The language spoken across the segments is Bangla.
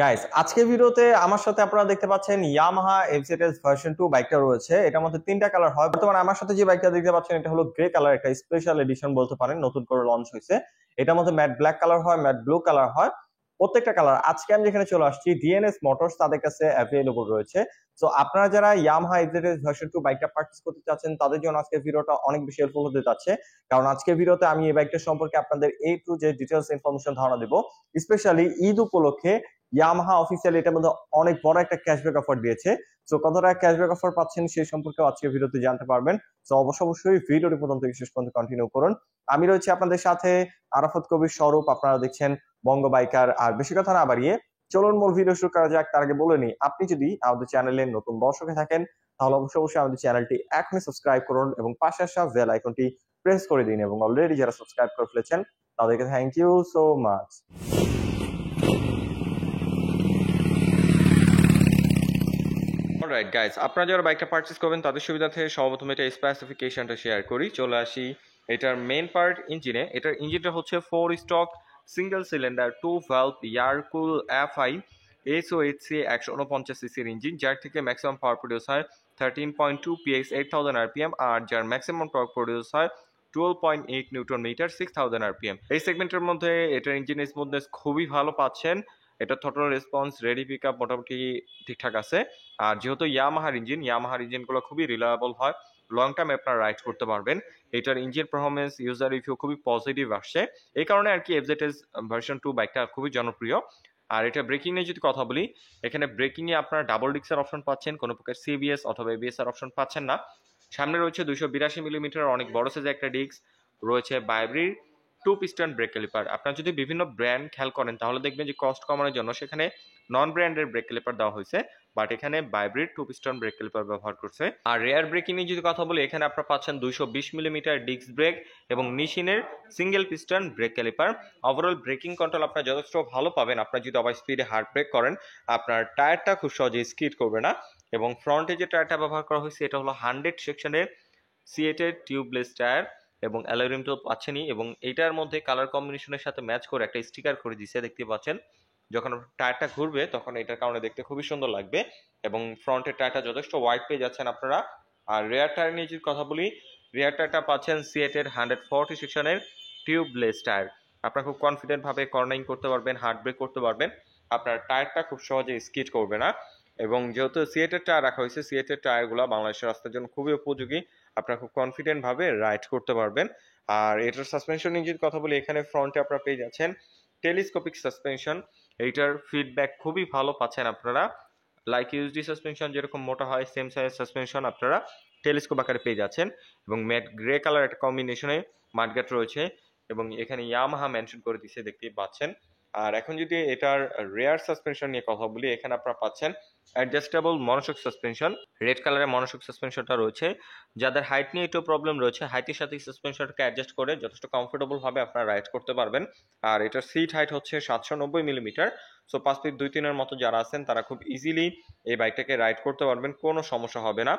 গাইস আজকের ভিডিওতে আমার সাথে আপনারা দেখতে পাচ্ছেন ইয়ামাহা এফজেডএস ভার্সন 2 বাইকটা রয়েছে। এটার মধ্যে তিনটা কালার হয়। বর্তমানে আমার সাথে যে বাইকটা দেখতে পাচ্ছেন এটা হলো গ্রে কালার, একটা স্পেশাল এডিশন বলতে পারেন, নতুন করে লঞ্চ হয়েছে। এটার মধ্যে ম্যাট ব্ল্যাক কালার হয়, ম্যাট ব্লু কালার হয়, প্রত্যেকটা কালার আজকে আমি যেখানে চলে আসছি ডিএনএস মোটরস তাদের কাছে অ্যাভেলেবল রয়েছে। তো আপনারা যারা ইয়ামাহা এফজেডএস ভার্সন 2 বাইকটা পারচেজ করতে চাচ্ছেন তাদের জন্য আজকের ভিডিওটা অনেক বেশি হেল্পফুল হতে যাচ্ছে, কারণ আজকের ভিডিওতে আমি এই বাইকটা সম্পর্কে আপনাদের এ টু জেড ডিটেইলস ইনফরমেশন ধারণা দেব। স্পেশালি ঈদ উপলক্ষে ইয়ামাহা অফিসিয়াল এটার মধ্যে অনেক বড় একটা ক্যাশব্যাক অফার দিয়েছে। সো কত টাকা ক্যাশব্যাক অফার পাচ্ছেন সেই সম্পর্কে আজকে ভিডিওতে জানতে পারবেন। সো অবশ্যই ভিডিওটি প্রথম থেকে শেষ পর্যন্ত কন্টিনিউ করুন। আমি রয়েছি আপনাদের সাথে আরাফাত কবির স্বরূপ, আপনারা দেখছেন বঙ্গ বাইকার। আর বেশি কথা না বাড়িয়ে চলুন মূল ভিডিও শুরু করা যাক। তার আগে বলে নিই, আপনি যদি আমাদের চ্যানেলে নতুন দর্শক থাকেন তাহলে অবশ্যই আমাদের চ্যানেলটি এখনই সাবস্ক্রাইব করুন এবং পাশে আসা বেল আইকনটি প্রেস করে দিন। এবং অলরেডি যারা সাবস্ক্রাইব করে ফেলেছেন তাদেরকে thank you so much. Alright guys, আপনারা যারা বাইকটা পারচেজ করবেন তাদের সুবিধার্থে সর্বপ্রথম এটা স্পেসিফিকেশনটা শেয়ার করি। চলে আসি এটার মেইন পার্ট ইঞ্জিনে। এটার ইঞ্জিনটা হচ্ছে 4 stroke single cylinder 2 valve air cool FI SOHC 149 সিসির ইঞ্জিন, যার থেকে ম্যাক্সিমাম পাওয়ার প্রডিউস হয় 13.2 পিএক্স 8000 আরপিএম, আর যার ম্যাক্সিমাম টর্ক প্রডিউস হয় 12.8 নিউটন মিটার 6000 আরপিএম। এই সেগমেন্টের মধ্যে এটার ইঞ্জিন স্মুথনেস খুবই ভালো পাচ্ছেন। এটা throttle response, ready pick up মোটামুটি ঠিকঠাক আছে। আর যেহেতু ইয়ামাহার ইঞ্জিনগুলো খুবই রিলায়েবল হয়, লং টাইম আপনারা রাইড করতে পারবেন। এটার ইঞ্জিন পারফরমেন্স ইউজার রিভিউ খুবই পজিটিভ আসছে, এই কারণে আর কি এফজেডএস ভার্সন 2 বাইকটা খুবই জনপ্রিয়। আর এটা ব্রেকিং নিয়ে যদি কথা বলি, এখানে ব্রেকিং এ আপনারা ডাবল ডিক্সের অপশন পাচ্ছেন, কোনো প্রকার সিবিএস অথবা এবিএস এর অপশন পাচ্ছেন না। সামনে রয়েছে 282 মিলিমিটার অনেক বড় সাইজের একটা ডিস্ক, রয়েছে বাইব্রির 2 পিস্টন ব্রেক ক্যালিপার। আপনারা যদি বিভিন্ন ব্র্যান্ড খেয়াল করেন তাহলে দেখবেন যে কস্ট কমানোর জন্য সেখানে নন ব্র্যান্ডের ব্রেক ক্যালিপার দেওয়া হয়েছে, বাট এখানে বাইব্রিড 2 পিস্টন ব্রেক ক্যালিপার ব্যবহার করছে। আর রেয়ার ব্রেকিং নিয়ে যদি কথা বলি, এখানে আপনারা পাচ্ছেন 220 মিলিমিটার ডিস্ক ব্রেক এবং নিশিনের single piston brake caliper. Overall braking control আপনারা যথেষ্ট ভালো পাবেন। আপনারা যদি ওভার স্পিডে হার্ড ব্রেক করেন আপনার টায়ারটা খুব সহজে স্কিড করবে না। এবং ফ্রন্টে যে টায়ারটা ব্যবহার করা হয়েছে এটা হলো 100 সেকশনের সিএটের টিউবলেস টায়ার এবং অ্যালয় রিম তো পাচ্ছেনই, এবং এইটার মধ্যে কালার কম্বিনেশনের সাথে ম্যাচ করে একটা স্টিকার করে দিছে, দেখতে পাচ্ছেন। যখন টায়ারটা ঘুরবে তখন এটার কারণে দেখতে খুবই সুন্দর লাগবে। এবং ফ্রন্টের টায়ারটা যথেষ্ট ওয়াইড পেয়ে যাচ্ছেন আপনারা। আর রেয়ার টায়ার নিয়ে যদি কথা বলি, রেয়ার টায়ারটা পাচ্ছেন সিএটের 140 সেকশনের টিউবলেস টায়ার। আপনারা খুব কনফিডেন্ট ভাবে কর্নারিং করতে পারবেন, হার্ড ব্রেক করতে পারবেন, আপনার টায়ারটা খুব সহজে স্কিড করবে না। এবং যেহেতু সিএটের টায়ার রাখা হয়েছে, সিএটের টায়ারগুলো বাংলাদেশের রাস্তার জন্য খুবই উপযোগী, আপনারা খুব কনফিডেন্ট ভাবে রাইড করতে পারবেন। আর এটার সাসপেনশন নিয়ে যদি কথা বলি, এখানে ফ্রন্টে আপনারা পেয়ে যাচ্ছেন টেলিস্কোপিক সাসপেনশন। এইটার ফিডব্যাক খুবই ভালো পাচ্ছেন আপনারা। লাইক ইউএসডি সাসপেনশন যেরকম মোটা হয় সেম সাইজ সাসপেনশন আপনারা টেলিস্কোপ আকারে পেয়ে যাচ্ছেন। এবং ম্যাট গ্রে কালার একটা কম্বিনেশনে মাঠগাট রয়েছে, এবং এখানে ইয়ামাহা মেনশন করে দিচ্ছে, দেখতেই পাচ্ছেন। আর এখন যদি এটার রেয়ার সাসপেনশন নিয়ে কথা বলি, এখানে আপনারা পাচ্ছেন অ্যাডজাস্টেবল মনোশক সাসপেনশন। রেড কালারের মনোশক সাসপেনশনটা রয়েছে। যাদের হাইট নিয়ে একটু প্রবলেম রয়েছে, হাইটের সাথে সাসপেনশনটাকে অ্যাডজাস্ট করে যথেষ্ট কমফোর্টেবল ভাবে আপনারা রাইড করতে পারবেন। আর এটার সিট হাইট হচ্ছে 790 মিলিমিটার। সো 5 ফিট 2-3-এর মতো যারা আছেন তারা খুব ইজিলি এই বাইকটাকে রাইড করতে পারবেন, কোনো সমস্যা হবে না।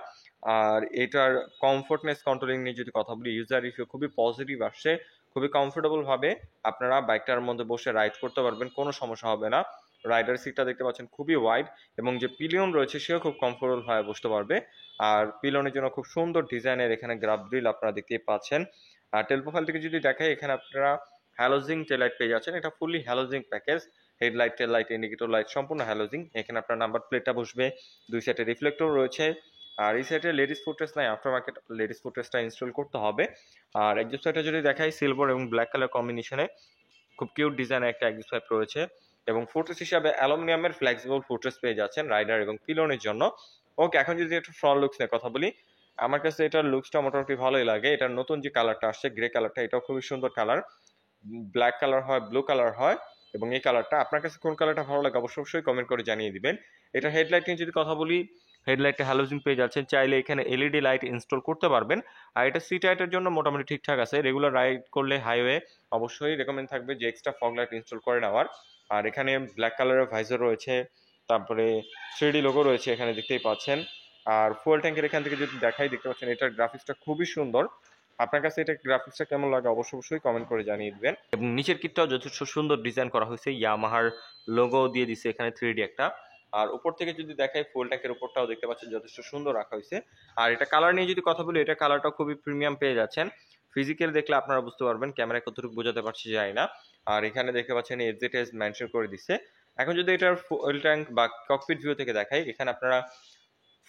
আর এটার কমফোর্টনেস কন্ট্রোলিং নিয়ে যদি কথা বলি, ইউজার রিভিউ খুবই পজিটিভ আসছে। খুবই কমফোর্টেবল ভাবে আপনারা বাইকটার মধ্যে বসে রাইড করতে পারবেন, কোনো সমস্যা হবে না। রাইডার সিটটা দেখতে পাচ্ছেন খুবই ওয়াইড, এবং যে পিলিয়ন রয়েছে সেও খুব কমফোর্টেবল ভাবে বসতে পারবে। আর পিলিয়নের জন্য খুব সুন্দর ডিজাইনের এখানে গ্রাব গ্রিল আপনারা দেখতেই পাচ্ছেন। আর টেল প্রোফাইল থেকে যদি দেখাই, এখানে আপনারা হ্যালোজিং টেল লাইট পেয়ে যাচ্ছেন। এটা ফুললি হ্যালোজিং প্যাকেজ, হেডলাইট, টেল লাইট, ইন্ডিকেটর লাইট সম্পূর্ণ হ্যালোজিং। এখানে আপনার নাম্বার প্লেটটা বসবে, দুই সাইডে রিফ্লেক্টর রয়েছে। আর এই সাইডে লেডিস ফুটরেস্ট নাই, আফটার মার্কেট লেডিস ফুটরেস্টটা ইনস্টল করতে হবে। আর এক্সস্ট সাইডটা যদি দেখাই, সিলভার এবং ব্ল্যাক কালার কম্বিনেশনে খুব কিউট ডিজাইনের একটা এক্সস্ট পাইপ রয়েছে। এবং ফুটরেস্ট হিসাবে অ্যালুমিনিয়ামের ফ্লেক্সিবল ফুটরেস্ট পেয়ে যাচ্ছেন রাইডার এবং পিলনের জন্য। ওকে, এখন যদি একটু ফ্রন্ট লুকস নিয়ে কথা বলি, আমার কাছে এটার লুকসটা মোটামুটি ভালোই লাগে। এটার নতুন যে কালারটা আসছে গ্রে কালারটা, এটাও খুবই সুন্দর কালার। ব্ল্যাক কালার হয়, ব্লু কালার হয়, এবং এই কালারটা আপনার কাছে কোন কালারটা ভালো লাগে অবশ্যই কমেন্ট করে জানিয়ে দিবেন। এটা হেডলাইট নিয়ে যদি কথা বলি, হেডলাইটটা হ্যালোজিন পেয়ে যাচ্ছেন, চাইলে এখানে এলইডি লাইট ইনস্টল করতে পারবেন। আর এটা সিট হাইটের জন্য মোটামুটি ঠিকঠাক আছে, রেগুলার রাইড করলে হাইওয়ে অবশ্যই রেকমেন্ড থাকবে যে এক্সট্রা ফগ লাইট ইনস্টল করে নেওয়ার। আর এখানে ব্ল্যাক কালারের ভাইজার রয়েছে, তারপরে 3D লোগো রয়েছে এখানে দেখতেই পাচ্ছেন। আর ফুয়েল ট্যাঙ্কের এখান থেকে যদি দেখাই, দেখতে পাচ্ছেন এটার গ্রাফিক্সটা খুবই সুন্দর। আপনার কাছে এটা গ্রাফিক্সটা কেমন লাগে অবশ্যই কমেন্ট করে জানিয়ে দিবেন। এবং নিচের কিটটাও যথেষ্ট সুন্দর ডিজাইন করা হয়েছে, ইয়ামাহার লোগো দিয়ে দিছে এখানে 3D একটা। আর উপর থেকে যদি দেখাই ফুল ট্যাঙ্কের উপরটাও দেখতে পাচ্ছেন যথেষ্ট সুন্দর রাখা হয়েছে। আর এটা কালার নিয়ে যদি কথা বলি, এটা কালারটাও খুবই প্রিমিয়াম পেয়ে যাচ্ছেন। ফিজিক্যাল দেখলে আপনারা বুঝতে পারবেন, ক্যামেরায় কতটুকু বোঝাতে পারছি জানি না। আর এখানে দেখতে পাচ্ছেন এফজেডএস মেনশন করে দিছে। এখন যদি এটার ফুয়েল ট্যাঙ্ক বা ককপিট ভিউ থেকে দেখাই, এখানে আপনারা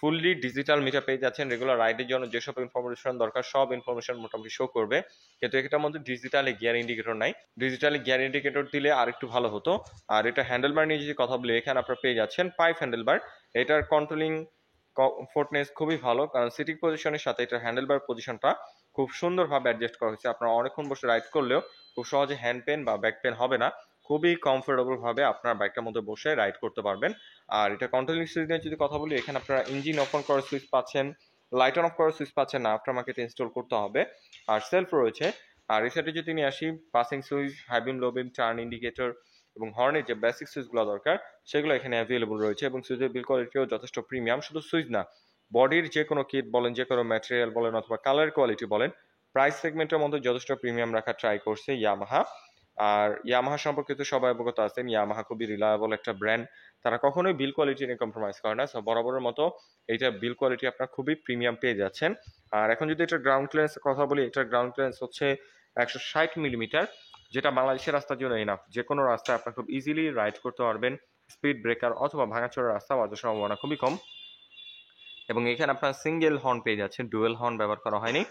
ফুললি ডিজিটাল মিটার পেয়ে যাচ্ছেন। রেগুলার রাইডের জন্য যেসব ইনফরমেশন দরকার সব ইনফরমেশন মোটামুটি শো করবে, কিন্তু এটার মধ্যে ডিজিটালি গিয়ার ইন্ডিকেটর নাই। ডিজিটালি গিয়ার ইন্ডিকেটর দিলে আর একটু ভালো হতো। আর এটা হ্যান্ডেলবার নিয়ে যদি কথা বলি, এখানে আপনারা পেয়ে যাচ্ছেন পাইপ হ্যান্ডেলবার। এটার কন্ট্রোলিং কমফোর্টনেস খুবই ভালো, কারণ সিটিং পজিশনের সাথে এটার হ্যান্ডেলবার পজিশনটা খুব সুন্দরভাবে অ্যাডজাস্ট করা হয়েছে। আপনারা অনেকক্ষণ বসে রাইড করলেও খুব সহজে হ্যান্ড পেন বা ব্যাক পেন হবে না। খুবই কমফোর্টেবল ভাবে আপনার বাইকটার মধ্যে বসে রাইড করতে পারবেন। আর এটা কন্ট্রোলিং সুইচ নিয়ে যদি কথা বলি, এখানে আপনারা ইঞ্জিন ওপেন করার সুইচ পাচ্ছেন, লাইট অন অফ করার সুইচ পাচ্ছেন না, আফটার মার্কেটে ইনস্টল করতে হবে। আর সেলফ রয়েছে। আর এই সাইডে যদি নিয়ে আসি, পাসিং সুইচ, হাই বিম, লো বিম, টার্ন ইন্ডিকেটর এবং হর্নের যে বেসিক সুইচগুলো দরকার সেগুলো এখানে অ্যাভেলেবল রয়েছে। এবং সুইচের বিল কোয়ালিটিও যথেষ্ট প্রিমিয়াম। শুধু সুইচ না, বডির যে কোনো কিট বলেন, যে কোনো ম্যাটেরিয়াল বলেন অথবা কালার কোয়ালিটি বলেন, প্রাইস সেগমেন্টের মধ্যে যথেষ্ট প্রিমিয়াম রাখার ট্রাই করছে ইয়ামাহা। আর ইয়ামাহা সম্পর্কে তো সবাই অবগত আছেন, ইয়ামাহা খুবই রিলায়েবল একটা ব্র্যান্ড। তারা কখনোই বিল কোয়ালিটি নিয়ে কম্প্রোমাইজ করে না। সো বরাবরের মতো এইটা বিল কোয়ালিটি আপনার খুবই প্রিমিয়াম পেয়ে যাচ্ছেন। আর এখন যদি এটার গ্রাউন্ড ক্লিয়ারেন্স কথা বলি, এটার গ্রাউন্ড ক্লিয়ারেন্স হচ্ছে 160 মিলিমিটার, যেটা বাংলাদেশের রাস্তার জন্য এনাফ। যে কোনো রাস্তায় আপনার খুব ইজিলি রাইড করতে পারবেন। স্পিড ব্রেকার অথবা ভাঙাচোরা রাস্তা বাজার সম্ভাবনা খুবই কম। এবং এখানে আপনার সিঙ্গেল হর্ন পেয়ে যাচ্ছেন, ডুয়েল হর্ন ব্যবহার করা হয়নি।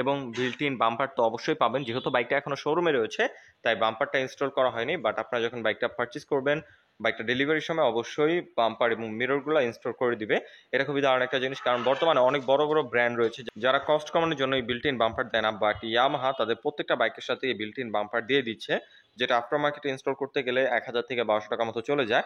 এবং বিল্ট ইন বাম্পার তো অবশ্যই পাবেন, যেহেতু বাইকটা এখনো শোরুমে রয়েছে তাই বাম্পারটা ইনস্টল করা হয়নি। বাট আপনারা যখন বাইকটা পারচেজ করবেন, বাইকটা ডেলিভারির সময় অবশ্যই বাম্পার এবং মিররগুলো ইনস্টল করে দিবে। এটা খুবই দারুণ একটা জিনিস, কারণ বর্তমানে অনেক বড় বড় ব্র্যান্ড রয়েছে যারা কস্ট কমানোর জন্য এই বিল্ট ইন বাম্পার দেয় না, বাট ইয়ামাহা তাদের প্রত্যেকটা বাইকের সাথে এই বিল্ট ইন বাম্পার দিয়ে দিচ্ছে, যেটা আফটার মার্কেটে ইনস্টল করতে গেলে 1000 থেকে 1200 টাকা মতো চলে যায়।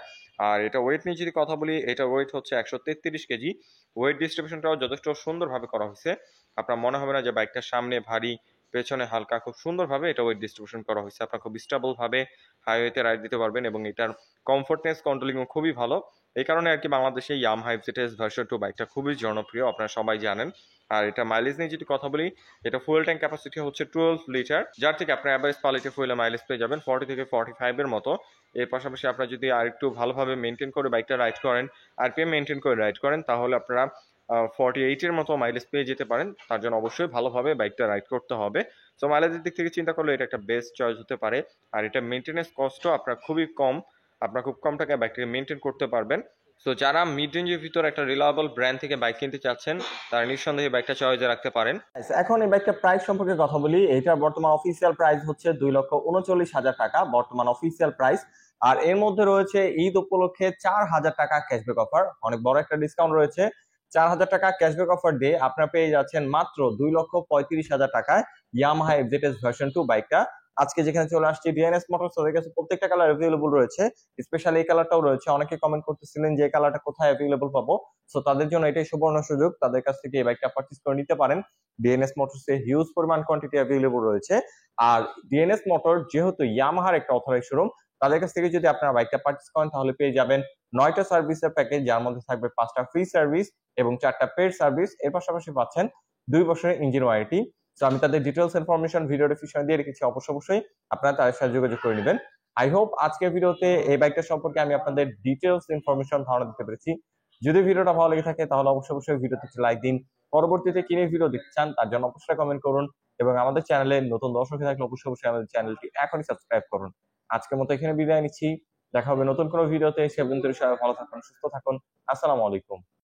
আর এটা ওয়েট নিয়ে যদি কথা বলি, এটা ওয়েট হচ্ছে 133 কেজি। ওয়েট ডিস্ট্রিবিউশনটাও যথেষ্ট সুন্দরভাবে করা হয়েছে। আপনার মনে হবে না যে বাইকটার সামনে ভারী, পেছনে হালকা, খুব সুন্দরভাবে এটা ওয়েট ডিস্ট্রিবিউশন করা হয়েছে। আপনার খুব স্টেবল ভাবে হাইওয়েতে রাইড দিতে পারবেন এবং এটার কমফোর্টনেস কন্ট্রোলিংও খুবই ভালো। এই কারণে আর কি বাংলাদেশে ইয়ামাহা এফজেডএস ভার্সন 2 বাইকটা খুবই জনপ্রিয়, আপনারা সবাই জানেন। আর এটা মাইলেজ নিয়ে যদি কথা বলি, এটা ফুয়েল ট্যাঙ্ক ক্যাপাসিটি হচ্ছে 12 লিটার, যার থেকে আপনার অ্যাভারেজ কোয়ালিটি ফুয়েলে মাইলেজ পেয়ে যাবেন 40 থেকে 45 এর মতো। এর পাশাপাশি আপনারা যদি আরেকটু ভালোভাবে মেনটেন করে বাইকটা রাইড করেন, আরপিএম মেনটেন করে রাইড করেন, তাহলে আপনারা 48 এর মতো মাইলেজ পেয়ে যেতে পারেন। তার জন্য অবশ্যই ভালোভাবে বাইকটা রাইড করতে হবে। সো মাইলেজের দিক থেকে চিন্তা করলে এটা একটা বেস্ট চয়েস হতে পারে। আর এটা মেনটেনেন্স কস্টও আপনার খুবই কম, আপনার খুব কম টাকায় বাইকটাকে মেনটেন করতে পারবেন। সো যারা মিড রেঞ্জের ভিতর একটা রিলায়েবল ব্র্যান্ড থেকে বাইক কিনতে চাচ্ছেন, তারা নিঃসন্দেহে বাইকটা চয়েসে রাখতে পারেন। এখন এই বাইকটার প্রাইস সম্পর্কে কথা বলি। এটার বর্তমান অফিসিয়াল প্রাইস হচ্ছে 2,39,000 টাকা, বর্তমান অফিসিয়াল প্রাইস। আর এর মধ্যে রয়েছে ঈদ উপলক্ষে 4,000 টাকা ক্যাশব্যাক অফার, অনেক বড় একটা ডিসকাউন্ট রয়েছে। 4,000 টাকা ক্যাশব্যাক অফার দিয়ে আপনারা পেয়ে যাচ্ছেন মাত্র 2,35,000 টাকায় ইয়ামাহা এফজেডএস ভার্সন 2 বাইকটা। আজকে যেখানে চলে আসছি ডিএনএস মোটরস, ওদের কাছে প্রত্যেকটা কালার অ্যাভেলেবল রয়েছে, স্পেশালি এই কালারটাও রয়েছে। অনেকে কমেন্ট করতেছিলেন যে এই কালারটা কোথায় অ্যাভেলেবল পাবো, সো তাদের জন্য এটাই সুবর্ণ সুযোগ, তাদের কাছ থেকে এই বাইকটা পারচেজ করে নিতে পারেন। ডিএনএস মোটরসে হিউজ পরিমাণ কোয়ান্টিটি অ্যাভেলেবল রয়েছে। আর ডিএনএস মোটর যেহেতু ইয়ামাহার একটা অথরাইজ শোরুম, তাদের কাছ থেকে যদি আপনারা বাইকটা পারচেজ করেন তাহলে পেয়ে যাবেন 9টা সার্ভিসের প্যাকেজ, যার মধ্যে থাকবে 5টা ফ্রি সার্ভিস এবং 4টা পেড সার্ভিস। এর পাশাপাশি পাচ্ছেন 2 বছরের ইঞ্জিন ওয়ারেন্টি। তো আমি তাদের ডিটেলস ইনফরমেশন ভিডিও ডেসক্রিপশনে দিয়ে রেখেছি, অবশ্যই আপনারা তাদের সাথে যোগাযোগ করে নেবেন। আই হোপ আজকের ভিডিওতে এই বাইকটা সম্পর্কে আমি আপনাদের ডিটেলস ইনফরমেশন ধারণা দিতে পেরেছি। যদি ভিডিওটা ভালো লেগে থাকে তাহলে অবশ্যই ভিডিওতে একটি লাইক দিন। পরবর্তীতে কি নিয়ে ভিডিও দেখতে চান তার জন্য অবশ্যই কমেন্ট করুন এবং আমাদের চ্যানেলে নতুন দর্শক হয়ে থাকলে অবশ্যই আমাদের চ্যানেলটি এখনই সাবস্ক্রাইব করুন। আজকের মতো এখানে বিদায় নিচ্ছি, দেখা হবে নতুন কোনো ভিডিওতে। সে পর্যন্ত সবাই ভালো থাকুন, সুস্থ থাকুন। আসসালামু আলাইকুম।